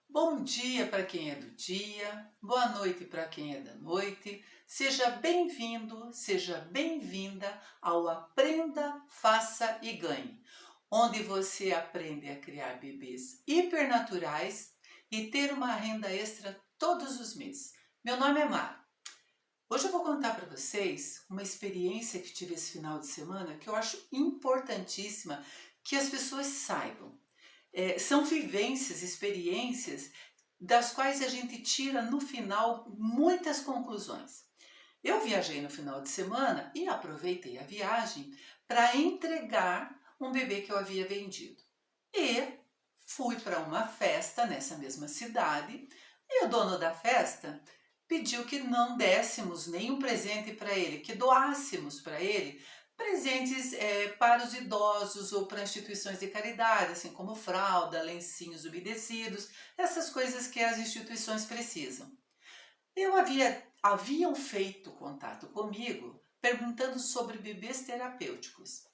Bom dia para quem é do dia, boa noite para quem é da noite. Seja bem-vindo, seja bem-vinda ao Aprenda, Faça e Ganhe, onde você aprende a criar bebês hipernaturais e ter uma renda extra todos os meses. Meu nome é Mara. Hoje eu vou contar para vocês uma experiência que tive esse final de semana que eu acho importantíssima que as pessoas saibam. São vivências, experiências das quais a gente tira no final muitas conclusões. Eu viajei no final de semana e aproveitei a viagem para entregar um bebê que eu havia vendido. E fui para uma festa nessa mesma cidade e o dono da festa pediu que não dessemos nenhum presente para ele, que doássemos para ele presentes para os idosos ou para instituições de caridade, assim como fralda, lencinhos umedecidos, essas coisas que as instituições precisam. Haviam feito contato comigo perguntando sobre bebês terapêuticos.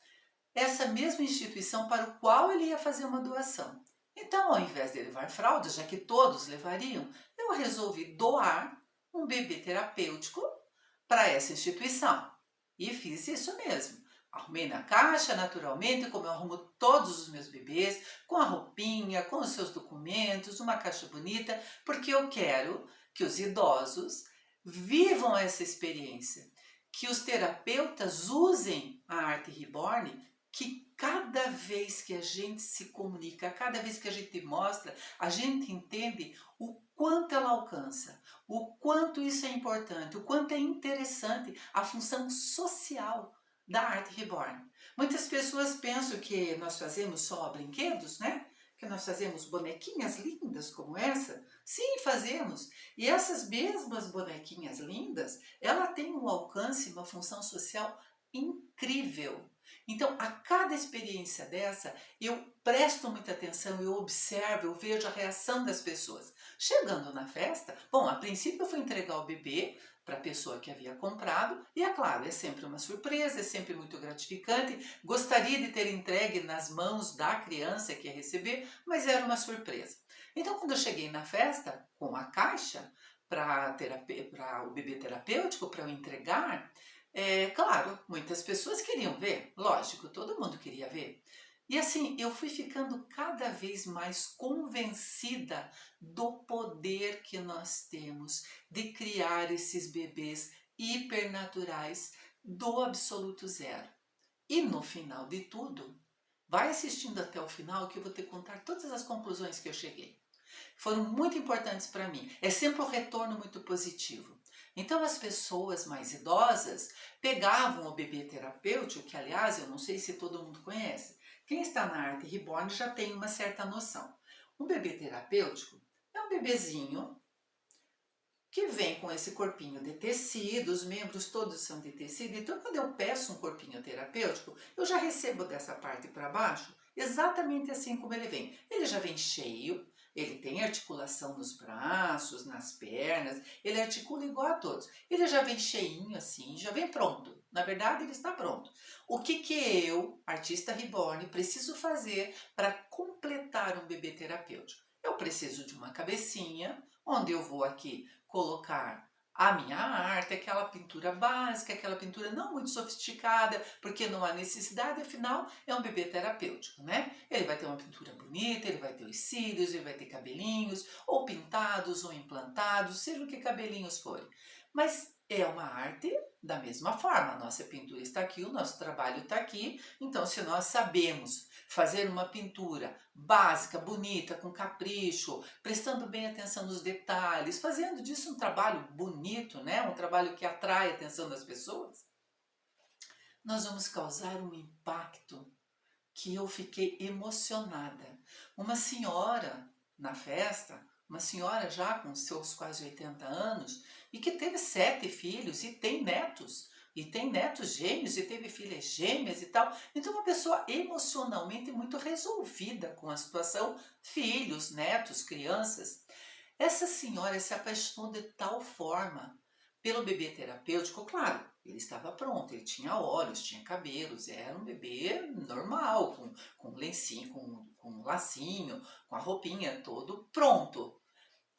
Essa mesma instituição para o qual ele ia fazer uma doação. Então, ao invés de levar fraldas, já que todos levariam, eu resolvi doar um bebê terapêutico para essa instituição. E fiz isso mesmo. Arrumei na caixa, naturalmente, como eu arrumo todos os meus bebês, com a roupinha, com os seus documentos, uma caixa bonita, porque eu quero que os idosos vivam essa experiência, que os terapeutas usem a arte reborn, que cada vez que a gente se comunica, cada vez que a gente mostra, a gente entende o quanto ela alcança, o quanto isso é importante, o quanto é interessante a função social da arte reborn. Muitas pessoas pensam que nós fazemos só brinquedos, né? Que nós fazemos bonequinhas lindas como essa. Sim, fazemos. E essas mesmas bonequinhas lindas, ela tem um alcance, uma função social incrível. Então, a cada experiência dessa, eu presto muita atenção, eu observo, eu vejo a reação das pessoas. Chegando na festa, bom, a princípio eu fui entregar o bebê para a pessoa que havia comprado, e é claro, é sempre uma surpresa, é sempre muito gratificante. Gostaria de ter entregue nas mãos da criança que ia receber, mas era uma surpresa. Então, quando eu cheguei na festa, com a caixa para o bebê terapêutico, para eu entregar, claro, muitas pessoas queriam ver, lógico, todo mundo queria ver. E assim, eu fui ficando cada vez mais convencida do poder que nós temos de criar esses bebês hipernaturais do absoluto zero. E no final de tudo, vai assistindo até o final que eu vou te contar todas as conclusões que eu cheguei. Foram muito importantes para mim. É sempre um retorno muito positivo. Então as pessoas mais idosas pegavam o bebê terapêutico, que aliás eu não sei se todo mundo conhece. Quem está na arte reborn já tem uma certa noção. Um bebê terapêutico é um bebezinho que vem com esse corpinho de tecido, os membros todos são de tecido. Então quando eu peço um corpinho terapêutico, eu já recebo dessa parte para baixo exatamente assim como ele vem. Ele já vem cheio, ele tem articulação nos braços, nas pernas, ele articula igual a todos. Ele já vem cheinho assim, já vem pronto. Na verdade, ele está pronto. O que eu, artista reborn, preciso fazer para completar um bebê terapêutico? Eu preciso de uma cabecinha, onde eu vou aqui colocar a minha arte, aquela pintura básica, aquela pintura não muito sofisticada, porque não há necessidade, afinal é um bebê terapêutico, né? Ele vai ter uma pintura bonita, ele vai ter os cílios, ele vai ter cabelinhos, ou pintados ou implantados, seja o que cabelinhos forem. Mas é uma arte da mesma forma, a nossa pintura está aqui, o nosso trabalho está aqui, então se nós sabemos fazer uma pintura básica, bonita, com capricho, prestando bem atenção nos detalhes, fazendo disso um trabalho bonito, né? Um trabalho que atrai a atenção das pessoas, nós vamos causar um impacto que eu fiquei emocionada. Uma senhora na festa, uma senhora já com seus quase 80 anos e que teve 7 filhos e tem netos. E tem netos gêmeos e teve filhas gêmeas e tal. Então uma pessoa emocionalmente muito resolvida com a situação, filhos, netos, crianças. Essa senhora se apaixonou de tal forma pelo bebê terapêutico, claro, Ele estava pronto, ele tinha olhos, tinha cabelos, era um bebê normal, com lencinho, com lacinho, com a roupinha todo pronto.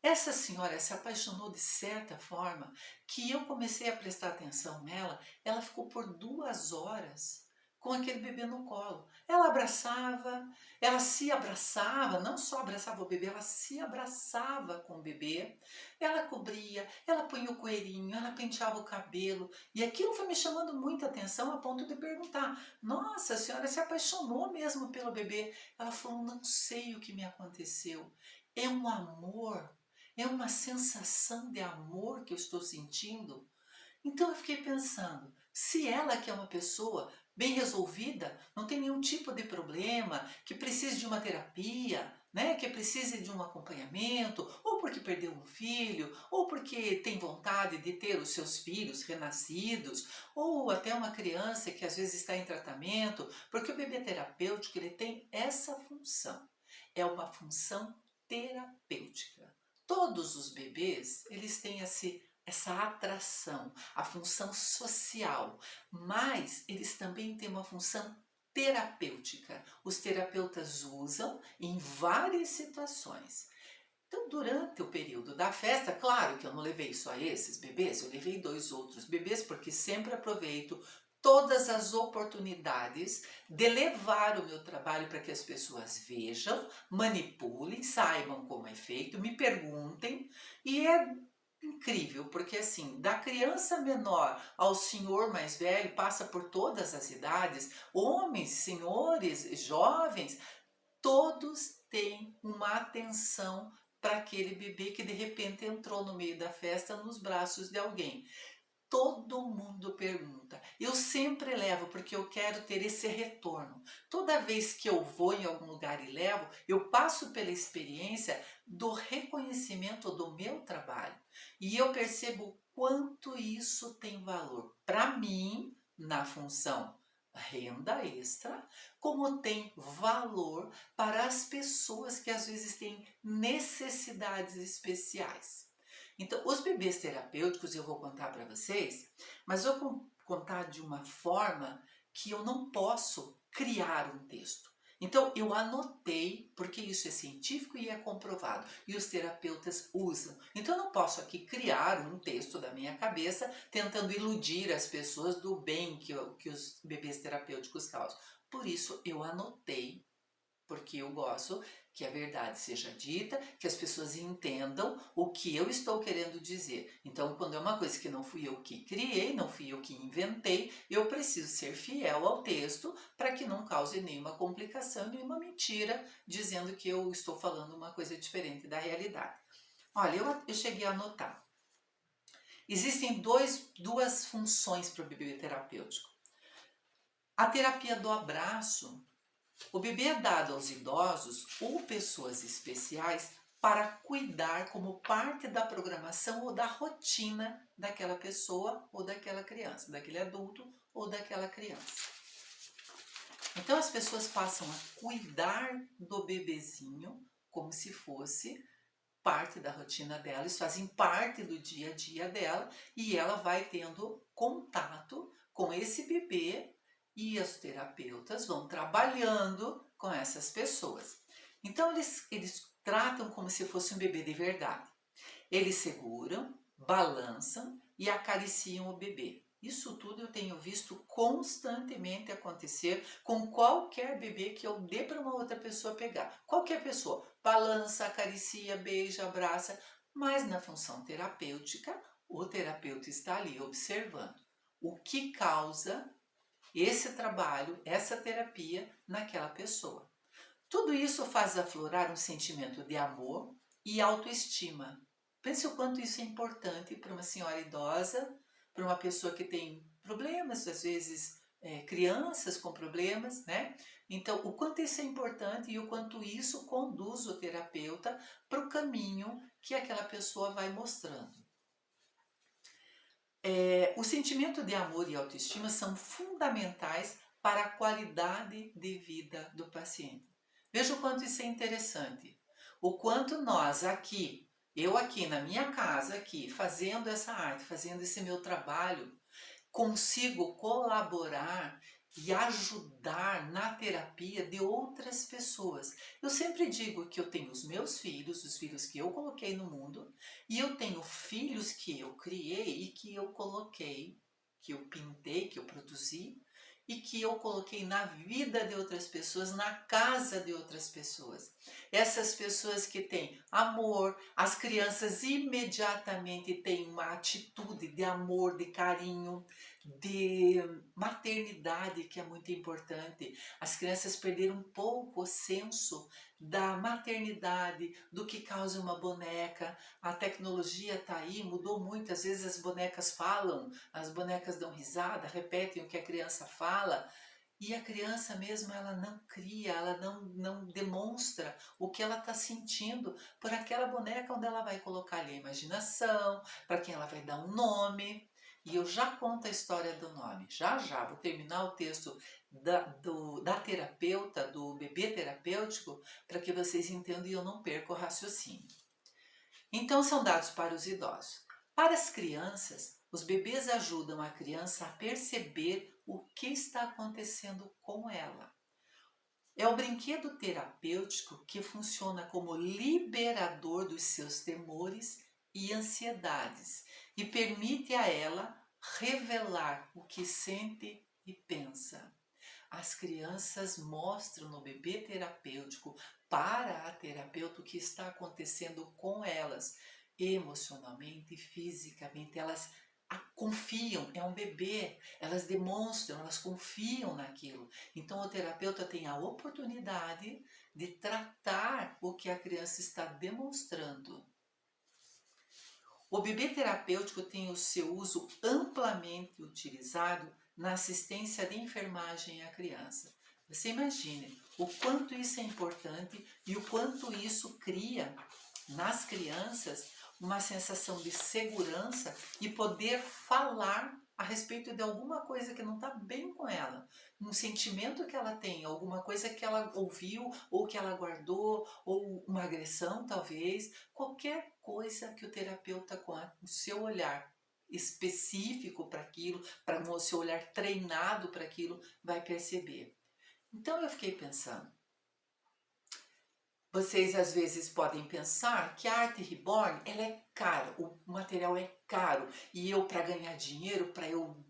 Essa senhora se apaixonou de certa forma que eu comecei a prestar atenção nela. Ela ficou por 2 horas com aquele bebê no colo. Ela abraçava, ela se abraçava, não só abraçava o bebê, ela se abraçava com o bebê. Ela cobria, ela punha o coelhinho, ela penteava o cabelo. E aquilo foi me chamando muita atenção a ponto de perguntar: nossa, a senhora se apaixonou mesmo pelo bebê? Ela falou: não sei o que me aconteceu. É um amor. É uma sensação de amor que eu estou sentindo. Então eu fiquei pensando, se ela que é uma pessoa bem resolvida, não tem nenhum tipo de problema, que precise de uma terapia, né, que precise de um acompanhamento, ou porque perdeu um filho, ou porque tem vontade de ter os seus filhos renascidos, ou até uma criança que às vezes está em tratamento, porque o bebê terapêutico ele tem essa função, é uma função terapêutica. Todos os bebês, eles têm essa atração, a função social, mas eles também têm uma função terapêutica. Os terapeutas usam em várias situações. Então, durante o período da festa, claro que eu não levei só esses bebês, eu levei 2 outros bebês, porque sempre aproveito todas as oportunidades de levar o meu trabalho para que as pessoas vejam, manipulem, saibam como é feito, me perguntem, e é incrível, porque assim, da criança menor ao senhor mais velho, passa por todas as idades, homens, senhores, jovens, todos têm uma atenção para aquele bebê que de repente entrou no meio da festa nos braços de alguém. Todo mundo pergunta. Eu sempre levo porque eu quero ter esse retorno. Toda vez que eu vou em algum lugar e levo, eu passo pela experiência do reconhecimento do meu trabalho. E eu percebo quanto isso tem valor para mim na função renda extra, como tem valor para as pessoas que às vezes têm necessidades especiais. Então, os bebês terapêuticos eu vou contar para vocês, mas eu vou contar de uma forma que eu não posso criar um texto. Então, eu anotei, porque isso é científico e é comprovado, e os terapeutas usam. Então, eu não posso aqui criar um texto da minha cabeça tentando iludir as pessoas do bem que os bebês terapêuticos causam. Por isso, eu anotei, porque eu gosto que a verdade seja dita, que as pessoas entendam o que eu estou querendo dizer. Então, quando é uma coisa que não fui eu que criei, não fui eu que inventei, eu preciso ser fiel ao texto para que não cause nenhuma complicação, nenhuma mentira, dizendo que eu estou falando uma coisa diferente da realidade. Olha, eu cheguei a anotar. Existem duas funções para o bebê terapêutico. A terapia do abraço. O bebê é dado aos idosos ou pessoas especiais para cuidar como parte da programação ou da rotina daquela pessoa ou daquela criança, daquele adulto ou daquela criança. Então as pessoas passam a cuidar do bebezinho como se fosse parte da rotina dela, eles fazem parte do dia a dia dela e ela vai tendo contato com esse bebê e os terapeutas vão trabalhando com essas pessoas. Então eles tratam como se fosse um bebê de verdade. Eles seguram, balançam e acariciam o bebê. Isso tudo eu tenho visto constantemente acontecer com qualquer bebê que eu dê para uma outra pessoa pegar. Qualquer pessoa balança, acaricia, beija, abraça, mas na função terapêutica, o terapeuta está ali observando o que causa esse trabalho, essa terapia naquela pessoa. Tudo isso faz aflorar um sentimento de amor e autoestima. Pense o quanto isso é importante para uma senhora idosa, para uma pessoa que tem problemas, às vezes crianças com problemas, né? Então, o quanto isso é importante e o quanto isso conduz o terapeuta para o caminho que aquela pessoa vai mostrando. O sentimento de amor e autoestima são fundamentais para a qualidade de vida do paciente. Veja o quanto isso é interessante. O quanto nós aqui, eu aqui na minha casa, aqui, fazendo essa arte, fazendo esse meu trabalho, consigo colaborar e ajudar na terapia de outras pessoas. Eu sempre digo que eu tenho os meus filhos, os filhos que eu coloquei no mundo, e eu tenho filhos que eu criei e que eu coloquei, que eu pintei, que eu produzi, e que eu coloquei na vida de outras pessoas, na casa de outras pessoas. Essas pessoas que têm amor, as crianças imediatamente têm uma atitude de amor, de carinho, de maternidade, que é muito importante. As crianças perderam um pouco o senso da maternidade, do que causa uma boneca. A tecnologia está aí, mudou muito. Às vezes as bonecas falam, as bonecas dão risada, repetem o que a criança fala. E a criança mesmo, ela não cria, ela não demonstra o que ela está sentindo por aquela boneca onde ela vai colocar ali a imaginação, para quem ela vai dar um nome. E eu já conto a história do nome. Já vou terminar o texto da terapeuta, do bebê terapêutico, para que vocês entendam e eu não perca o raciocínio. Então, são dados para os idosos. Para as crianças, os bebês ajudam a criança a perceber o que está acontecendo com ela. É o brinquedo terapêutico que funciona como liberador dos seus temores e ansiedades e permite a ela revelar o que sente e pensa. As crianças mostram no bebê terapêutico para a terapeuta o que está acontecendo com elas, emocionalmente, fisicamente. Elas confiam, é um bebê, elas demonstram, elas confiam naquilo. Então o terapeuta tem a oportunidade de tratar o que a criança está demonstrando. O bebê terapêutico tem o seu uso amplamente utilizado na assistência de enfermagem à criança. Você imagine o quanto isso é importante e o quanto isso cria nas crianças uma sensação de segurança e poder falar a respeito de alguma coisa que não está bem com ela, um sentimento que ela tem, alguma coisa que ela ouviu ou que ela guardou, ou uma agressão talvez, qualquer coisa que o terapeuta com o seu olhar específico para aquilo, para o seu olhar treinado para aquilo, vai perceber. Então eu fiquei pensando, vocês às vezes podem pensar que a arte reborn ela é cara, o material é caro e eu para ganhar dinheiro, para eu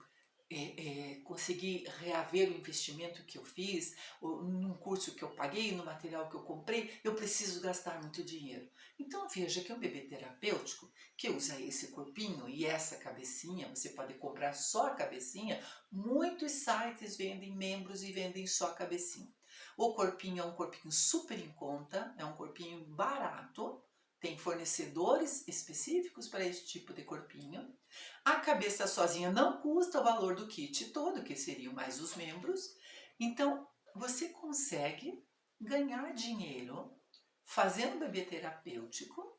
conseguir reaver o investimento que eu fiz, num curso que eu paguei, no material que eu comprei, eu preciso gastar muito dinheiro. Então veja que é um bebê terapêutico que usa esse corpinho e essa cabecinha, você pode comprar só a cabecinha, muitos sites vendem membros e vendem só a cabecinha. O corpinho é um corpinho super em conta, é um corpinho barato, tem fornecedores específicos para esse tipo de corpinho. A cabeça sozinha não custa o valor do kit todo, que seriam mais os membros. Então, você consegue ganhar dinheiro fazendo bebê terapêutico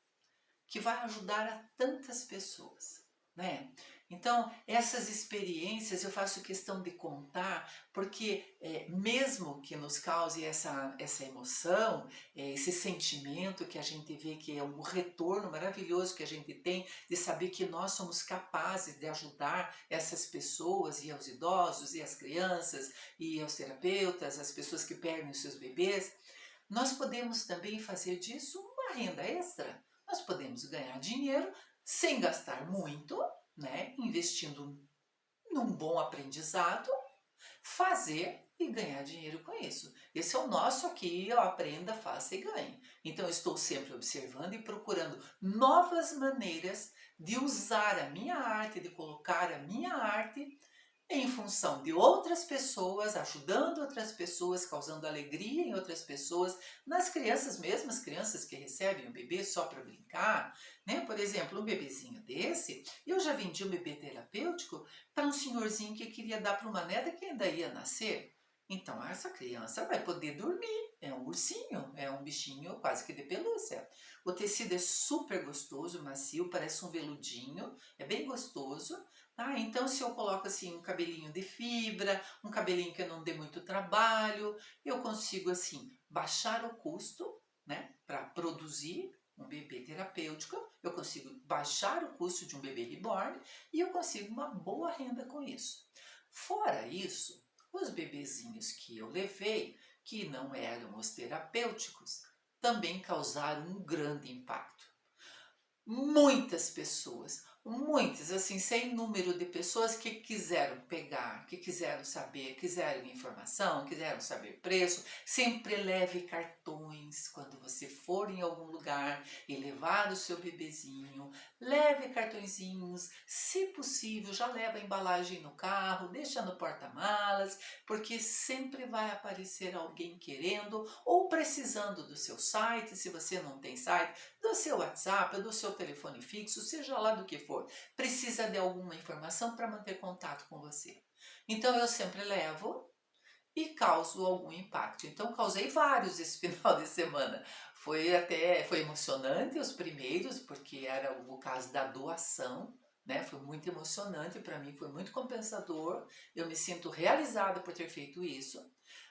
que vai ajudar a tantas pessoas, né? Então, essas experiências eu faço questão de contar, porque mesmo que nos cause essa emoção, esse sentimento que a gente vê que é um retorno maravilhoso que a gente tem de saber que nós somos capazes de ajudar essas pessoas, e aos idosos, e às crianças, e aos terapeutas, as pessoas que perdem os seus bebês, nós podemos também fazer disso uma renda extra. Nós podemos ganhar dinheiro sem gastar muito, né? Investindo num bom aprendizado, fazer e ganhar dinheiro com isso. Esse é o nosso aqui, eu aprenda, faça e ganhe. Então eu estou sempre observando e procurando novas maneiras de usar a minha arte, de colocar a minha arte em função de outras pessoas, ajudando outras pessoas, causando alegria em outras pessoas, nas crianças mesmo, as crianças que recebem o bebê só para brincar, né? Por exemplo, um bebezinho desse, eu já vendi um bebê terapêutico para um senhorzinho que queria dar para uma neta que ainda ia nascer. Então, essa criança vai poder dormir, é um ursinho, é um bichinho quase que de pelúcia. O tecido é super gostoso, macio, parece um veludinho, é bem gostoso. Ah, então se eu coloco assim um cabelinho de fibra, um cabelinho que eu não dê muito trabalho, eu consigo assim baixar o custo, né, para produzir um bebê terapêutico, eu consigo baixar o custo de um bebê reborn e eu consigo uma boa renda com isso. Fora isso, os bebezinhos que eu levei, que não eram os terapêuticos, também causaram um grande impacto. Muitas pessoas, muitas, assim, sem número de pessoas que quiseram pegar, que quiseram saber, quiseram informação, quiseram saber preço. Sempre leve cartões quando você for em algum lugar e levar o seu bebezinho. Leve cartõezinhos, se possível, já leva a embalagem no carro, deixa no porta-malas, porque sempre vai aparecer alguém querendo ou precisando do seu site, se você não tem site, do seu WhatsApp, do seu telefone fixo, seja lá do que for, precisa de alguma informação para manter contato com você. Então eu sempre levo e causo algum impacto. Então causei vários esse final de semana. Foi emocionante os primeiros, porque era o caso da doação, né? Foi muito emocionante para mim, foi muito compensador. Eu me sinto realizada por ter feito isso.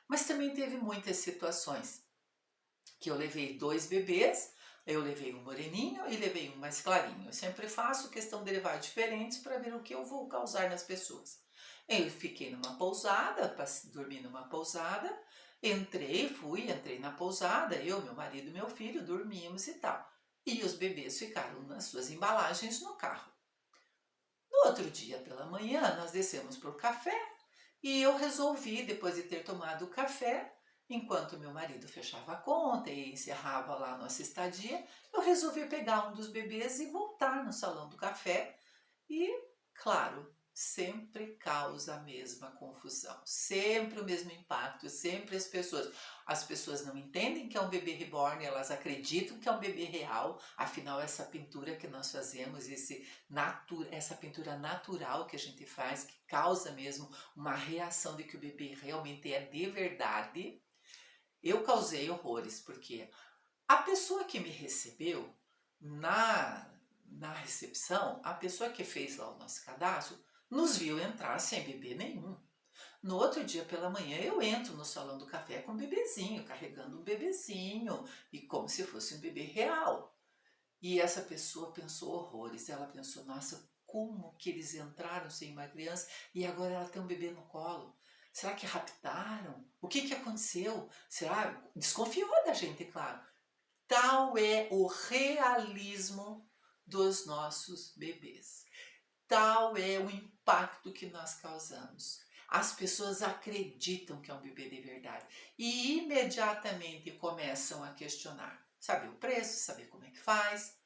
Mas também teve muitas situações que eu levei 2 bebês. Eu levei um moreninho e levei um mais clarinho. Eu sempre faço questão de levar diferentes para ver o que eu vou causar nas pessoas. Eu fiquei numa pousada, dormi numa pousada, entrei na pousada, eu, meu marido e meu filho dormimos e tal. E os bebês ficaram nas suas embalagens no carro. No outro dia pela manhã, nós descemos para o café e eu resolvi, depois de ter tomado o café, enquanto meu marido fechava a conta e encerrava lá a nossa estadia, eu resolvi pegar um dos bebês e voltar no salão do café. E, claro, sempre causa a mesma confusão, sempre o mesmo impacto, sempre as pessoas não entendem que é um bebê reborn, elas acreditam que é um bebê real, afinal essa pintura que nós fazemos, essa pintura natural que a gente faz, que causa mesmo uma reação de que o bebê realmente é de verdade. Eu causei horrores, porque a pessoa que me recebeu na recepção, a pessoa que fez lá o nosso cadastro, nos viu entrar sem bebê nenhum. No outro dia pela manhã eu entro no salão do café com um bebezinho, carregando um bebezinho, e como se fosse um bebê real. E essa pessoa pensou horrores, ela pensou, nossa, como que eles entraram sem uma criança e agora ela tem um bebê no colo? Será que raptaram? O que aconteceu? Será? Desconfiou da gente, claro. Tal é o realismo dos nossos bebês. Tal é o impacto que nós causamos. As pessoas acreditam que é um bebê de verdade e imediatamente começam a questionar. Saber o preço, saber como é que faz.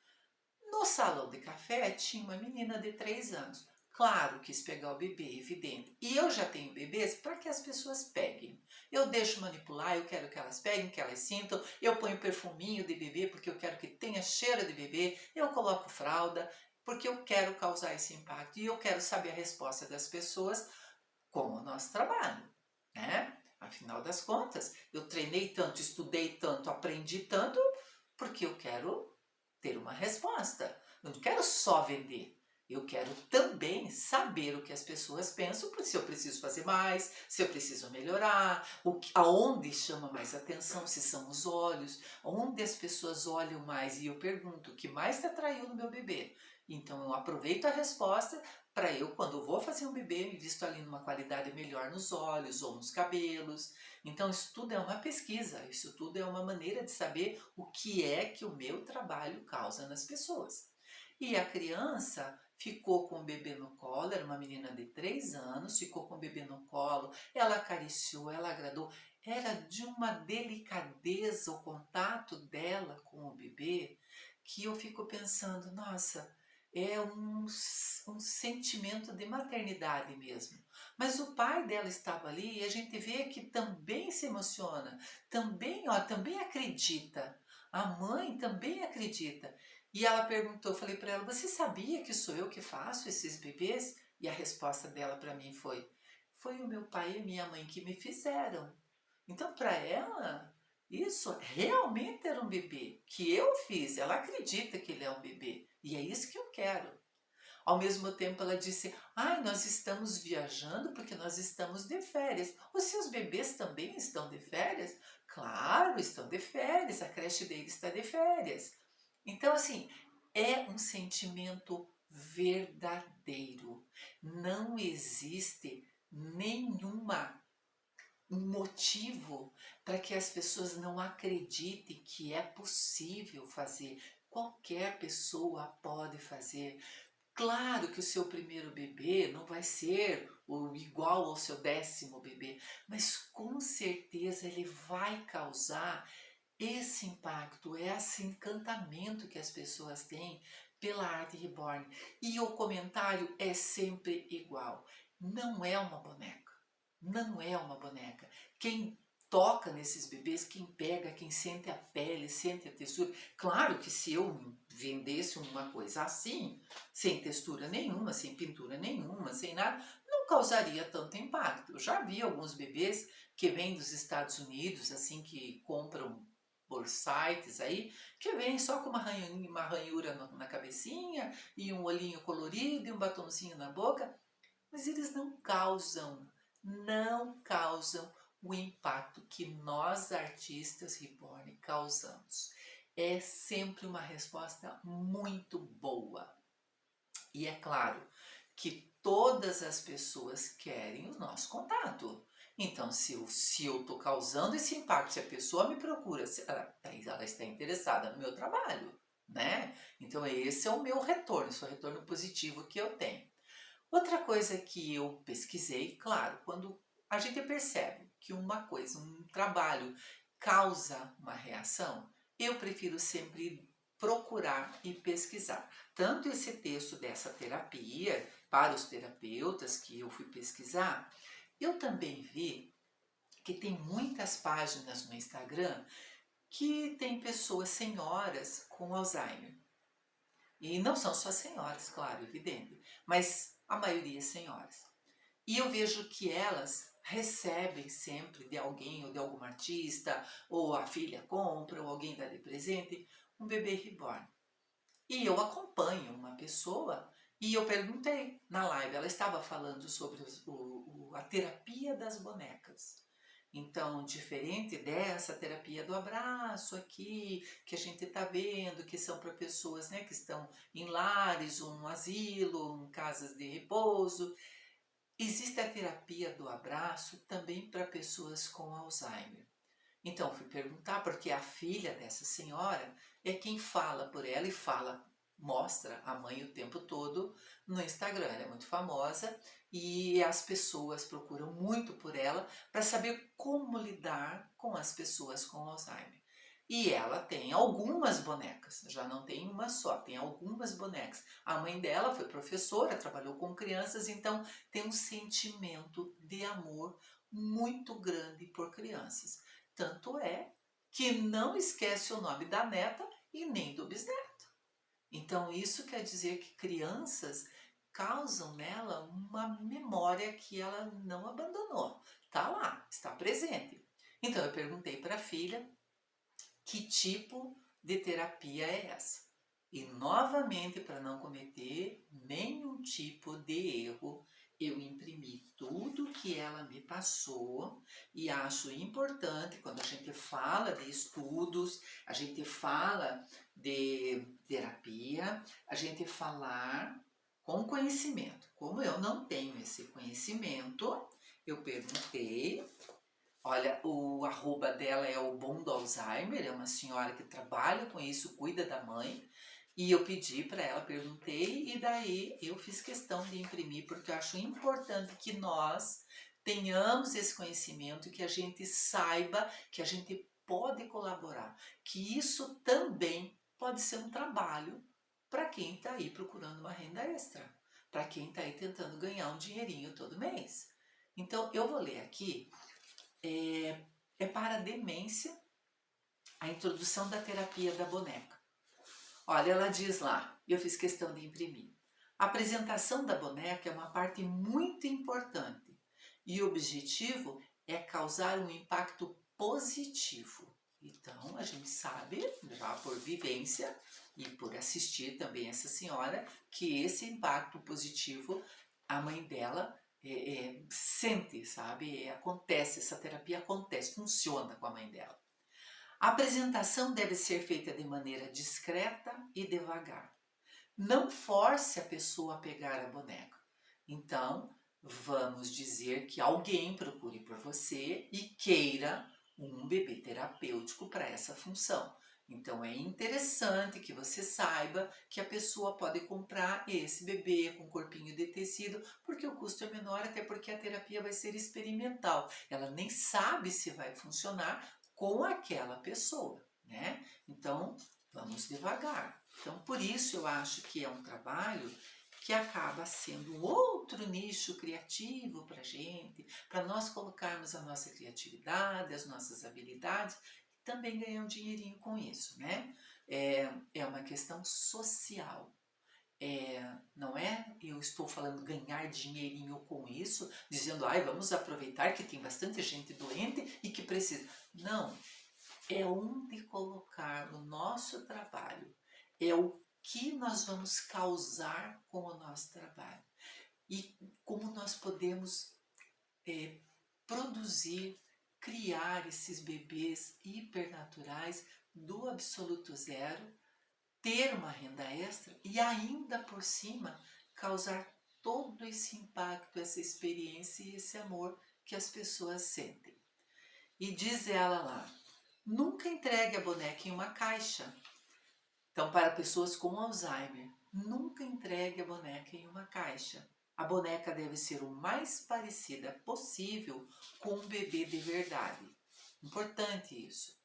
No salão de café tinha uma menina de 3 anos. Claro, quis pegar o bebê, evidente. E eu já tenho bebês para que as pessoas peguem. Eu deixo manipular, eu quero que elas peguem, que elas sintam. Eu ponho perfuminho de bebê porque eu quero que tenha cheiro de bebê. Eu coloco fralda porque eu quero causar esse impacto. E eu quero saber a resposta das pessoas com o nosso trabalho, né? Afinal das contas, eu treinei tanto, estudei tanto, aprendi tanto, porque eu quero ter uma resposta. Eu não quero só vender. Eu quero também saber o que as pessoas pensam, se eu preciso fazer mais, se eu preciso melhorar, aonde chama mais atenção, se são os olhos, onde as pessoas olham mais. E eu pergunto, o que mais te atraiu no meu bebê? Então eu aproveito a resposta para eu, quando eu vou fazer um bebê, me visto ali numa qualidade melhor nos olhos ou nos cabelos. Então isso tudo é uma pesquisa, isso tudo é uma maneira de saber o que é que o meu trabalho causa nas pessoas. E a criança ficou com o bebê no colo, era uma menina de 3 anos, ficou com o bebê no colo, ela acariciou, ela agradou, era de uma delicadeza o contato dela com o bebê, que eu fico pensando, nossa, é um sentimento de maternidade mesmo. Mas o pai dela estava ali e a gente vê que também se emociona, também acredita. A mãe também acredita. E ela perguntou, eu falei para ela, você sabia que sou eu que faço esses bebês? E a resposta dela para mim foi o meu pai e a minha mãe que me fizeram. Então para ela, isso realmente era um bebê que eu fiz. Ela acredita que ele é um bebê. E é isso que eu quero. Ao mesmo tempo ela disse, nós estamos viajando porque nós estamos de férias. Os seus bebês também estão de férias? Claro, estão de férias, a creche deles está de férias. Então, assim, é um sentimento verdadeiro. Não existe nenhuma motivo para que as pessoas não acreditem que é possível fazer. Qualquer pessoa pode fazer. Claro que o seu primeiro bebê não vai ser o igual ao seu 10º bebê, mas com certeza ele vai causar esse impacto, esse encantamento que as pessoas têm pela arte reborn. E o comentário é sempre igual. Não é uma boneca. Não é uma boneca. Quem toca nesses bebês, quem pega, quem sente a pele, sente a textura. Claro que se eu vendesse uma coisa assim, sem textura nenhuma, sem pintura nenhuma, sem nada, não causaria tanto impacto. Eu já vi alguns bebês que vêm dos Estados Unidos, assim, que compram por sites aí, que vem só com uma ranhura na cabecinha e um olhinho colorido e um batonzinho na boca, mas eles não causam o impacto que nós artistas reborn causamos. É sempre uma resposta muito boa. E é claro que todas as pessoas querem o nosso contato. Então, se eu estou causando esse impacto, se a pessoa me procura, ela está interessada no meu trabalho, né? Então, esse é o meu retorno, esse é o retorno positivo que eu tenho. Outra coisa que eu pesquisei, claro, quando a gente percebe que uma coisa, um trabalho causa uma reação, eu prefiro sempre procurar e pesquisar. Tanto esse texto dessa terapia, para os terapeutas que eu fui pesquisar, eu também vi que tem muitas páginas no Instagram que tem pessoas, senhoras com Alzheimer. E não são só senhoras, claro, evidente, mas a maioria senhoras. E eu vejo que elas recebem sempre de alguém ou de algum artista, ou a filha compra, ou alguém dá de presente, um bebê reborn. E eu acompanho uma pessoa e eu perguntei na live, ela estava falando sobre a terapia das bonecas. Então, diferente dessa terapia do abraço aqui, que a gente está vendo, que são para pessoas, né, que estão em lares, um asilo, em casas de repouso, existe a terapia do abraço também para pessoas com Alzheimer. Então, fui perguntar, porque a filha dessa senhora é quem fala por ela e fala, mostra a mãe o tempo todo no Instagram. Ela é muito famosa e as pessoas procuram muito por ela para saber como lidar com as pessoas com Alzheimer. E ela tem algumas bonecas, já não tem uma só, tem algumas bonecas. A mãe dela foi professora, trabalhou com crianças, então tem um sentimento de amor muito grande por crianças. Tanto é que não esquece o nome da neta e nem do bisneto. Então isso quer dizer que crianças causam nela uma memória que ela não abandonou. Está lá, está presente. Então eu perguntei para a filha que tipo de terapia é essa. E novamente, para não cometer nenhum tipo de erro, eu imprimi tudo que ela me passou e acho importante quando a gente fala de estudos, a gente fala de terapia, a gente falar com conhecimento. Como eu não tenho esse conhecimento, eu perguntei. Olha, o arroba dela é o Bom do Alzheimer, é uma senhora que trabalha com isso, cuida da mãe. E eu pedi para ela, perguntei, e daí eu fiz questão de imprimir, porque eu acho importante que nós tenhamos esse conhecimento, que a gente saiba que a gente pode colaborar, que isso também pode ser um trabalho para quem está aí procurando uma renda extra, para quem está aí tentando ganhar um dinheirinho todo mês. Então, eu vou ler aqui, é para a demência, a introdução da terapia da boneca. Olha, ela diz lá, eu fiz questão de imprimir. A apresentação da boneca é uma parte muito importante e o objetivo é causar um impacto positivo. Então, a gente sabe, já por vivência e por assistir também essa senhora, que esse impacto positivo, a mãe dela sente, sabe? Acontece, essa terapia acontece, funciona com a mãe dela. A apresentação deve ser feita de maneira discreta e devagar. Não force a pessoa a pegar a boneca. Então, vamos dizer que alguém procure por você e queira um bebê terapêutico para essa função. Então, é interessante que você saiba que a pessoa pode comprar esse bebê com corpinho de tecido, porque o custo é menor, até porque a terapia vai ser experimental. Ela nem sabe se vai funcionar com aquela pessoa, né? Então, vamos devagar. Então, por isso eu acho que é um trabalho que acaba sendo um outro nicho criativo para a gente, para nós colocarmos a nossa criatividade, as nossas habilidades, e também ganhar um dinheirinho com isso, né? É uma questão social. Não é eu estou falando ganhar dinheirinho com isso, dizendo, ai, vamos aproveitar que tem bastante gente doente e que precisa. Não, é onde colocar o nosso trabalho, é o que nós vamos causar com o nosso trabalho e como nós podemos produzir, criar esses bebês hipernaturais do absoluto zero, ter uma renda extra e ainda por cima causar todo esse impacto, essa experiência e esse amor que as pessoas sentem. E diz ela lá, nunca entregue a boneca em uma caixa. Então, para pessoas com Alzheimer, nunca entregue a boneca em uma caixa. A boneca deve ser o mais parecida possível com um bebê de verdade. Importante isso.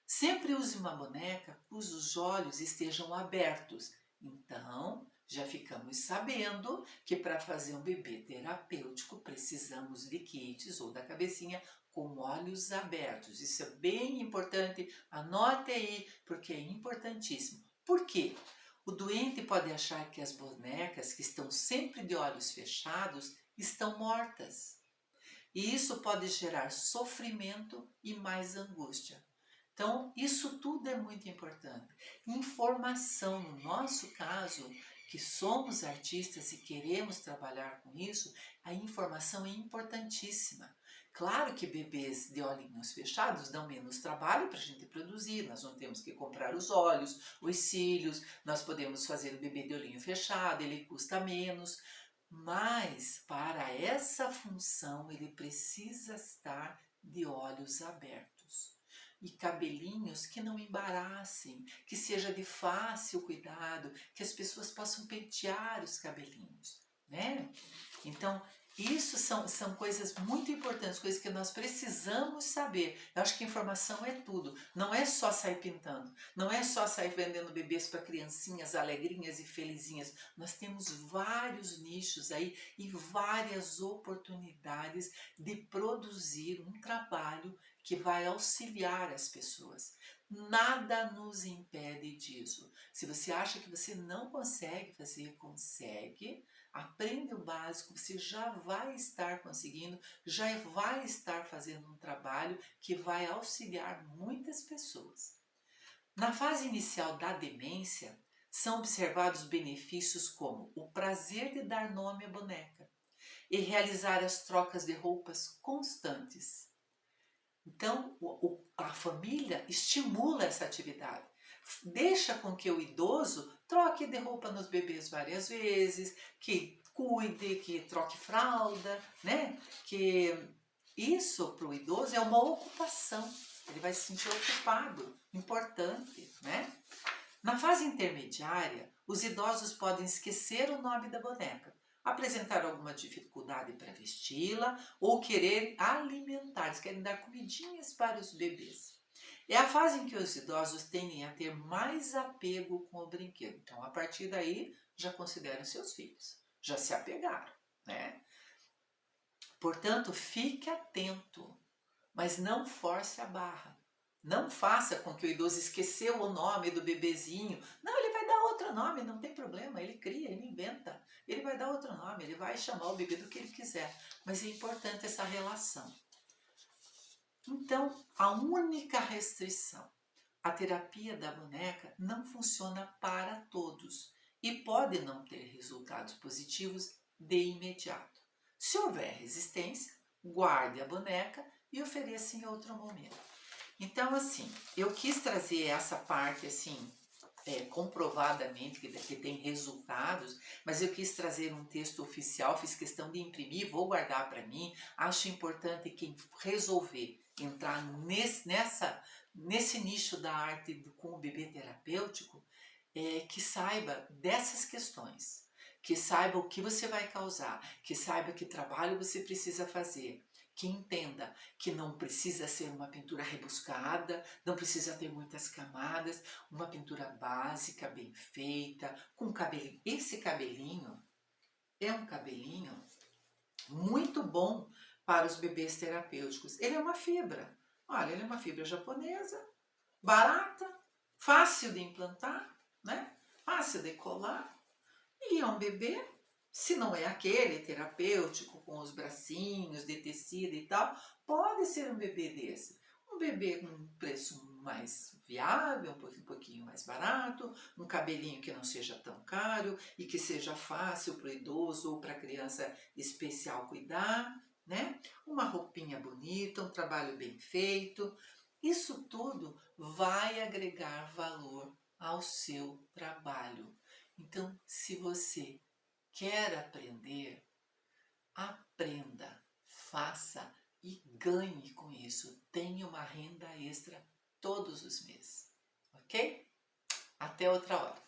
Sempre use uma boneca cujos olhos estejam abertos. Então, já ficamos sabendo que para fazer um bebê terapêutico precisamos de kits ou da cabecinha com olhos abertos. Isso é bem importante, anote aí, porque é importantíssimo. Por quê? O doente pode achar que as bonecas que estão sempre de olhos fechados estão mortas. E isso pode gerar sofrimento e mais angústia. Então, isso tudo é muito importante. Informação, no nosso caso, que somos artistas e queremos trabalhar com isso, a informação é importantíssima. Claro que bebês de olhinhos fechados dão menos trabalho para a gente produzir, nós não temos que comprar os olhos, os cílios, nós podemos fazer o bebê de olhinho fechado, ele custa menos, mas para essa função ele precisa estar de olhos abertos. E cabelinhos que não embaraçem, que seja de fácil cuidado, que as pessoas possam pentear os cabelinhos, né? Então, isso são coisas muito importantes, coisas que nós precisamos saber. Eu acho que informação é tudo. Não é só sair pintando, não é só sair vendendo bebês para criancinhas alegrinhas e felizinhas. Nós temos vários nichos aí e várias oportunidades de produzir um trabalho que vai auxiliar as pessoas. Nada nos impede disso. Se você acha que você não consegue fazer, consegue. Aprenda o básico, você já vai estar conseguindo, já vai estar fazendo um trabalho que vai auxiliar muitas pessoas. Na fase inicial da demência, são observados benefícios como o prazer de dar nome à boneca e realizar as trocas de roupas constantes. Então, a família estimula essa atividade. Deixa com que o idoso troque de roupa nos bebês várias vezes, que cuide, que troque fralda, né? Que isso para o idoso é uma ocupação. Ele vai se sentir ocupado, importante, né? Na fase intermediária, os idosos podem esquecer o nome da boneca, apresentar alguma dificuldade para vesti-la ou querer alimentar, eles querem dar comidinhas para os bebês. É a fase em que os idosos tendem a ter mais apego com o brinquedo. Então, a partir daí, já consideram seus filhos, já se apegaram, né? Portanto, fique atento, mas não force a barra. Não faça com que o idoso esqueceu o nome do bebezinho. Não, ele vai dar outro nome, não tem problema, ele cria, ele inventa. Ele vai dar outro nome, ele vai chamar o bebê do que ele quiser. Mas é importante essa relação. Então, a única restrição, a terapia da boneca não funciona para todos e pode não ter resultados positivos de imediato. Se houver resistência, guarde a boneca e ofereça em outro momento. Então, assim, eu quis trazer essa parte, assim, comprovadamente, que tem resultados, mas eu quis trazer um texto oficial, fiz questão de imprimir, vou guardar para mim. Acho importante quem resolver entrar nesse nicho da arte com o bebê terapêutico, que saiba dessas questões, que saiba o que você vai causar, que saiba que trabalho você precisa fazer, que entenda que não precisa ser uma pintura rebuscada, não precisa ter muitas camadas, uma pintura básica, bem feita, com cabelinho. Esse cabelinho é um cabelinho muito bom para os bebês terapêuticos. Ele é uma fibra. Olha, ele é uma fibra japonesa, barata, fácil de implantar, né? Fácil de colar. E é um bebê, se não é aquele terapêutico com os bracinhos de tecido e tal, pode ser um bebê desse. Um bebê com um preço mais viável, um pouquinho mais barato, um cabelinho que não seja tão caro e que seja fácil para o idoso ou para a criança especial cuidar, né? Uma roupinha bonita, um trabalho bem feito. Isso tudo vai agregar valor ao seu trabalho. Então, se você quer aprender, aprenda, faça e ganhe com isso. Tenha uma renda extra todos os meses, ok? Até outra hora.